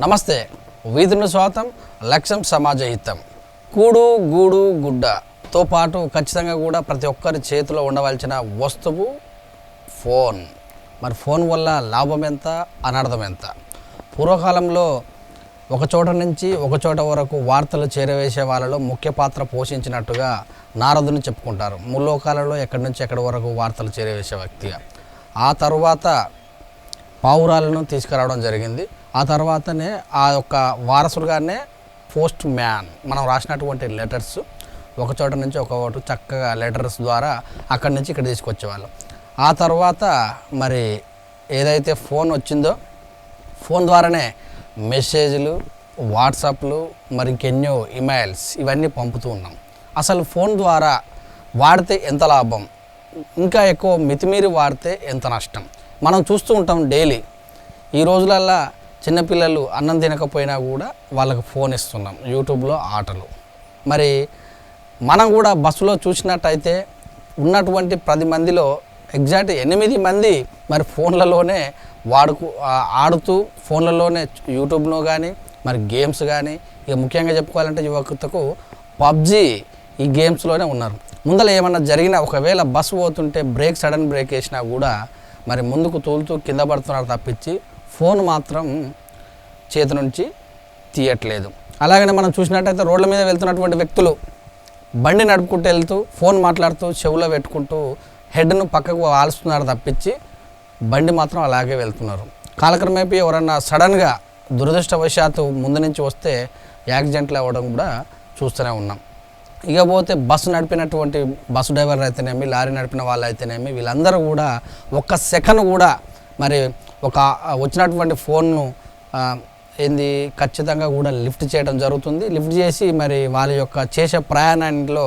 నమస్తే. వీధుని స్వాతం లక్ష్యం సమాజహితం. కూడు గూడు గుడ్డతో పాటు ఖచ్చితంగా కూడా ప్రతి ఒక్కరి చేతిలో ఉండవలసిన వస్తువు ఫోన్. మరి ఫోన్ వల్ల లాభం ఎంత, అనర్థం ఎంత? పూర్వకాలంలో ఒక చోట నుంచి ఒక చోట వరకు వార్తలు చేరవేసే వాళ్ళలో ముఖ్య పాత్ర పోషించినట్టుగా నారదుని చెప్పుకుంటారు. ముల్లోకాలలో ఎక్కడి నుంచి ఎక్కడి వరకు వార్తలు చేరవేసే వ్యక్తిగా. ఆ తరువాత పావురాలను తీసుకురావడం జరిగింది. ఆ తర్వాతనే ఆ యొక్క వారసుడుగానే పోస్ట్ మ్యాన్, మనం రాసినటువంటి లెటర్స్ ఒక చోట నుంచి ఒక చక్కగా లెటర్స్ ద్వారా అక్కడి నుంచి ఇక్కడ తీసుకొచ్చేవాళ్ళం. ఆ తర్వాత మరి ఏదైతే ఫోన్ వచ్చిందో ఫోన్ ద్వారానే మెసేజ్లు, వాట్సాప్లు, మరి ఇంకెన్నో ఇమెయిల్స్ ఇవన్నీ పంపుతూ ఉన్నాం. అసలు ఫోన్ ద్వారా వాడితే ఎంత లాభం, ఇంకా ఎక్కువ మితిమీరి వాడితే ఎంత నష్టం మనం చూస్తూ ఉంటాం డైలీ. ఈ రోజులల్లో చిన్నపిల్లలు అన్నం తినకపోయినా కూడా వాళ్ళకి ఫోన్ ఇస్తున్నాం, యూట్యూబ్లో ఆటలు. మరి మనం కూడా బస్సులో చూసినట్టయితే ఉన్నటువంటి 10 మందిలో ఎగ్జాక్ట్ 8 మంది మరి ఫోన్లలోనే ఆడుతూ ఫోన్లలోనే యూట్యూబ్లో కానీ మరి గేమ్స్ కానీ, ఇక ముఖ్యంగా చెప్పుకోవాలంటే యువతకు పబ్జీ ఈ గేమ్స్లోనే ఉన్నారు. ముందర ఏమన్నా జరిగినా ఒకవేళ బస్సు పోతుంటే సడన్ బ్రేక్ వేసినా కూడా మరి ముందుకు తోలుతూ కింద పడుతున్నారు తప్పించి ఫోన్ మాత్రం చేతి నుంచి తీయట్లేదు. అలాగనే మనం చూసినట్టయితే రోడ్ల మీద వెళ్తున్నటువంటి వ్యక్తులు బండి నడుపుకుంటూ వెళ్తూ ఫోన్ మాట్లాడుతూ చెవులో పెట్టుకుంటూ హెడ్ను పక్కకు ఆలుస్తున్నారు తప్పించి బండి మాత్రం అలాగే వెళ్తున్నారు. కాలక్రమేపీ ఎవరన్నా సడన్గా దురదృష్టవశాత్తు ముందు నుంచి వస్తే యాక్సిడెంట్లు అవ్వడం కూడా చూస్తూనే ఉన్నాం. ఇకపోతే బస్సు నడిపినటువంటి బస్సు డ్రైవర్ అయితేనేమి, లారీ నడిపిన వాళ్ళు అయితేనేమి, వీళ్ళందరూ కూడా ఒక్క సెకండ్ కూడా మరి ఒక వచ్చినటువంటి ఫోన్ను ఖచ్చితంగా కూడా లిఫ్ట్ చేయడం జరుగుతుంది. లిఫ్ట్ చేసి మరి వాళ్ళ యొక్క చేసే ప్రయాణంలో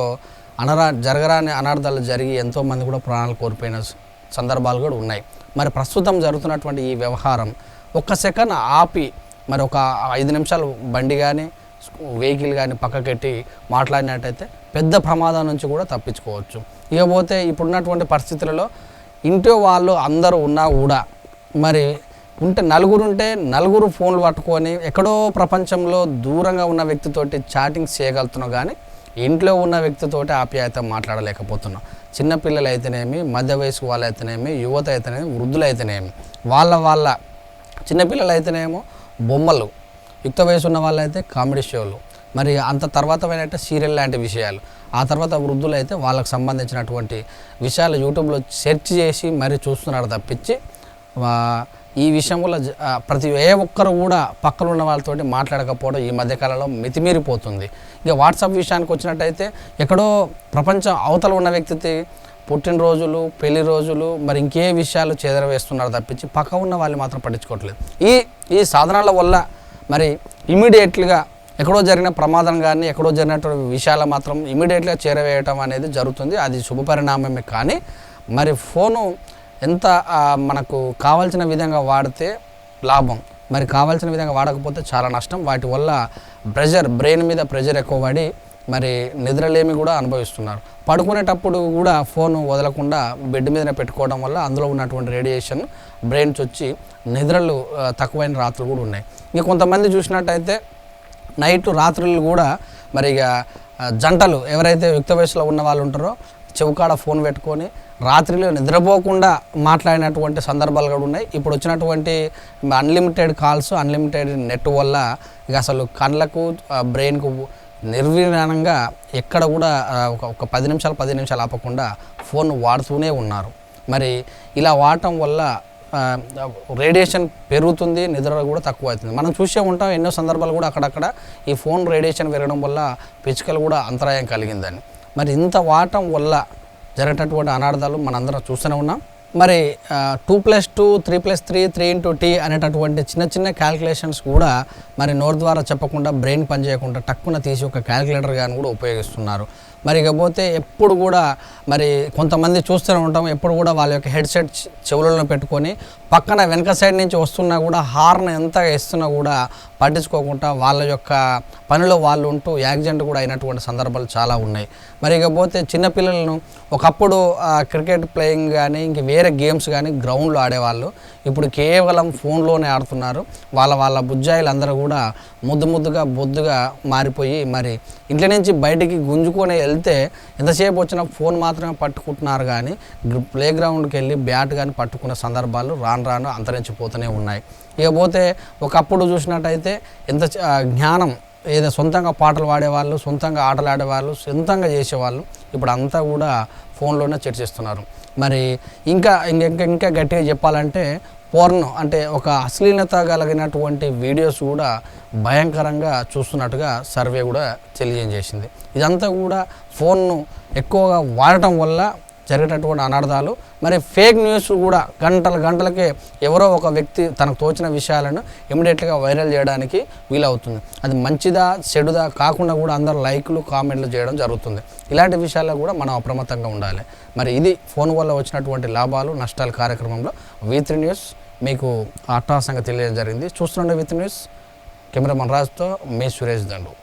జరగరాని అనర్థాలు జరిగి ఎంతోమంది కూడా ప్రాణాలు కోల్పోయిన సందర్భాలు కూడా ఉన్నాయి. మరి ప్రస్తుతం జరుగుతున్నటువంటి ఈ వ్యవహారం ఒక్క సెకండ్ ఆపి మరి ఒక 5 నిమిషాలు బండి కానీ వెహికల్ కానీ పక్కకెట్టి మాట్లాడినట్టయితే పెద్ద ప్రమాదం నుంచి కూడా తప్పించుకోవచ్చు. ఇకపోతే ఇప్పుడున్నటువంటి పరిస్థితులలో ఇంట్లో వాళ్ళు అందరూ ఉన్నా కూడా మరి నలుగురు ఫోన్లు పట్టుకొని ఎక్కడో ప్రపంచంలో దూరంగా ఉన్న వ్యక్తితోటి చాటింగ్స్ చేయగలుగుతున్నాం, కానీ ఇంట్లో ఉన్న వ్యక్తితోటి ఆప్యాయత మాట్లాడలేకపోతున్నాం. చిన్నపిల్లలు అయితేనేమి, మధ్య వయసు వాళ్ళు అయితేనేమి, యువత అయితేనేమి, వృద్ధులు అయితేనేమి, వాళ్ళ చిన్నపిల్లలు అయితేనేమో బొమ్మలు, యుక్త వయసు ఉన్న వాళ్ళైతే కామెడీ షోలు, మరి అంత తర్వాత అయితే సీరియల్ లాంటి విషయాలు, ఆ తర్వాత వృద్ధులు అయితే వాళ్ళకు సంబంధించినటువంటి విషయాలు యూట్యూబ్లో సెర్చ్ చేసి మరి చూస్తున్నారు తప్పించి ఈ విషయంలో ప్రతి ఒక్కరు కూడా పక్కన ఉన్న వాళ్ళతోటి మాట్లాడకపోవడం ఈ మధ్యకాలంలో మితిమీరిపోతుంది. ఇక వాట్సాప్ విషయానికి వచ్చినట్టయితే ఎక్కడో ప్రపంచం అవతల ఉన్న వ్యక్తి పుట్టినరోజులు, పెళ్లి రోజులు, మరి ఇంకే విషయాలు చెదరవేస్తున్నారు తప్పించి పక్క ఉన్న వాళ్ళు మాత్రం పట్టించుకోవట్లేదు. ఈ సాధనాల వల్ల మరి ఇమీడియట్గా ఎక్కడో జరిగిన ప్రమాదం కానీ ఎక్కడో జరిగినటువంటి విషయాలు మాత్రం ఇమీడియట్గా చేరవేయటం అనేది జరుగుతుంది. అది శుభపరిణామమే. కానీ మరి ఫోను ఎంత మనకు కావాల్సిన విధంగా వాడితే లాభం, మరి కావాల్సిన విధంగా వాడకపోతే చాలా నష్టం. వాటి వల్ల బ్రెయిన్ మీద ప్రెషర్ ఎక్కువ పడి మరి నిద్రలేమి కూడా అనుభవిస్తున్నారు. పడుకునేటప్పుడు కూడా ఫోను వదలకుండా బెడ్ మీదనే పెట్టుకోవడం వల్ల అందులో ఉన్నటువంటి రేడియేషన్ బ్రెయిన్స్ వచ్చి నిద్రలు తక్కువైన రాత్రులు కూడా ఉన్నాయి. ఇంక కొంతమంది చూసినట్టయితే రాత్రులు కూడా మరి ఇక జంటలు ఎవరైతే యుక్త వయసులో ఉన్న వాళ్ళు ఉంటారో చెవుకాడ ఫోన్ పెట్టుకొని రాత్రిలో నిద్రపోకుండా మాట్లాడినటువంటి సందర్భాలు కూడా ఉన్నాయి. ఇప్పుడు వచ్చినటువంటి అన్లిమిటెడ్ కాల్స్, అన్లిమిటెడ్ నెట్ వల్ల ఇక అసలు కళ్ళకు బ్రెయిన్కు నిర్విరానంగా ఎక్కడ కూడా ఒక 10 నిమిషాలు ఆపకుండా ఫోన్ వాడుతూనే ఉన్నారు. మరి ఇలా వాడటం వల్ల రేడియేషన్ పెరుగుతుంది, నిద్ర కూడా తక్కువ అవుతుంది. మనం చూసే ఉంటాం ఎన్నో సందర్భాలు కూడా అక్కడక్కడ ఈ ఫోన్ రేడియేషన్ పెరగడం వల్ల పిచ్చుకలు కూడా అంతరాయం కలిగిందని. మరి ఇంత వాడటం వల్ల జరిగేటటువంటి అనార్థాలు మనందరం చూస్తూనే ఉన్నాం. మరి 2+2, 3+3, 3x అనేటటువంటి చిన్న క్యాల్కులేషన్స్ కూడా మరి నోరు ద్వారా చెప్పకుండా బ్రెయిన్ పనిచేయకుండా టక్కున తీసి ఒక క్యాల్కులేటర్ కానీ కూడా ఉపయోగిస్తున్నారు. మరి ఇకపోతే ఎప్పుడు కూడా మరి కొంతమంది చూస్తూనే ఉంటాం, ఎప్పుడు కూడా వాళ్ళ యొక్క హెడ్సెట్ చెవులలో పెట్టుకొని పక్కన వెనక సైడ్ నుంచి వస్తున్నా కూడా హార్న్ ఎంత ఇస్తున్నా కూడా పట్టించుకోకుండా వాళ్ళ యొక్క పనిలో వాళ్ళు ఉంటూ యాక్సిడెంట్ కూడా అయినటువంటి సందర్భాలు చాలా ఉన్నాయి. మరి ఇకపోతే చిన్నపిల్లలను ఒకప్పుడు క్రికెట్ ప్లేయింగ్ కానీ ఇంక వేరే గేమ్స్ కానీ గ్రౌండ్లో ఆడేవాళ్ళు. ఇప్పుడు కేవలం ఫోన్లోనే ఆడుతున్నారు. వాళ్ళ బుజ్జాయిలు అందరూ కూడా ముద్దుగా బొద్దుగా మారిపోయి మరి ఇంట్లో నుంచి బయటికి గుంజుకొని వెళ్తే ఎంతసేపు వచ్చినా ఫోన్ మాత్రమే పట్టుకుంటున్నారు. కానీ ప్లే గ్రౌండ్కి వెళ్ళి బ్యాట్ కానీ పట్టుకున్న సందర్భాలు రాను అంతరించిపోతూనే ఉన్నాయి. ఇకపోతే ఒకప్పుడు చూసినట్టయితే ఎంత జ్ఞానం ఏదో సొంతంగా పాటలు పాడేవాళ్ళు, సొంతంగా ఆటలు ఆడేవాళ్ళు, సొంతంగా చేసేవాళ్ళు. ఇప్పుడు అంతా కూడా ఫోన్లోనే చర్చిస్తున్నారు. మరి ఇంకా గట్టిగా చెప్పాలంటే పోర్న్ అంటే ఒక అశ్లీలత కలిగినటువంటి వీడియోస్ కూడా భయంకరంగా చూస్తున్నట్టుగా సర్వే కూడా తెలియజేసింది. ఇదంతా కూడా ఫోన్ను ఎక్కువగా వాడటం వల్ల జరిగేటటువంటి అనర్థాలు. మరి ఫేక్ న్యూస్ కూడా గంటలకే ఎవరో ఒక వ్యక్తి తనకు తోచిన విషయాలను ఇమీడియట్గా వైరల్ చేయడానికి వీలవుతుంది. అది మంచిదా చెడుదా కాకుండా కూడా అందరూ లైక్లు కామెంట్లు చేయడం జరుగుతుంది. ఇలాంటి విషయాల్లో కూడా మనం అప్రమత్తంగా ఉండాలి. మరి ఇది ఫోన్ వల్ల వచ్చినటువంటి లాభాలు నష్టాల కార్యక్రమంలో V3 న్యూస్ మీకు అట్టాసంగా తెలియజేయడం జరిగింది. చూస్తుండే V3 న్యూస్ కెమెరామన్ రాజుతో మీ సురేష్ దండు.